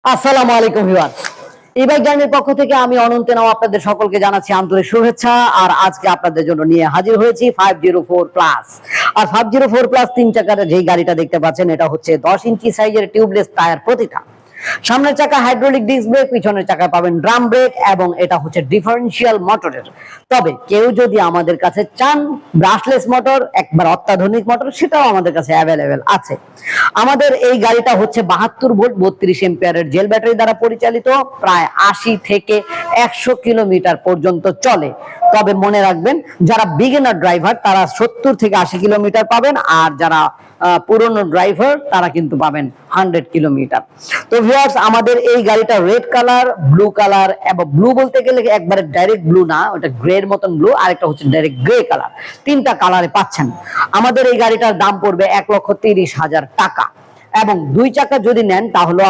আসসালামু আলাইকুম viewers, e-bike জার্নির পক্ষ থেকে আমি অনন্ত নাও আপনাদের সকলকে জানাচ্ছি আন্তরিক শুভেচ্ছা। আর আজকে আপনাদের জন্য নিয়ে হাজির হয়েছি 504 প্লাস। আর 504 প্লাস 3 চাকার যেই গাড়িটা দেখতে পাচ্ছেন এটা হচ্ছে 10 ইঞ্চি সাইজের টিউবলেস টায়ার প্রতিটা। সামনের চাকা হাইড্রোলিক ডিস্ক ব্রেক, পিছনের চাকায় পাবেন ড্রাম ব্রেক এবং এটা হচ্ছে ডিফারেন্সিয়াল মোটরের। তবে কেউ যদি আমাদের কাছে চান ব্রাশলেস মোটর, একবার অত্যাধুনিক মোটর, সেটাও আমাদের কাছে অ্যাভেলেবেল আছে। আমাদের এই গাড়িটা হচ্ছে 72 ভোল্ট 32 এম্পিয়ারের জেল ব্যাটারি দ্বারা পরিচালিত, প্রায় 80 থেকে 100 কিলোমিটার পর্যন্ত চলে। তবে মনে রাখবেন, যারা বিগিনার ড্রাইভার তারা 70 থেকে 80 কিলোমিটার পাবেন, আর যারা পুরনো ড্রাইভার তারা কিন্তু পাবেন 100 কিলোমিটার। তো ভিউয়ার্স, আমাদের এই গাড়িটা রেড কালার, ব্লু কালার, এবং ব্লু বলতে গেলে একবারে ডাইরেক্ট ব্লু না, ওটা গ্রে এর মতন ব্লু, আর একটা হচ্ছে ডাইরেক্ট গ্রে কালার। তিনটা কালারে পাচ্ছেন। আমাদের এই গাড়িটার দাম পড়বে 1,30,000 টাকা, এবং 2 চাকা যদি নেন তাহলে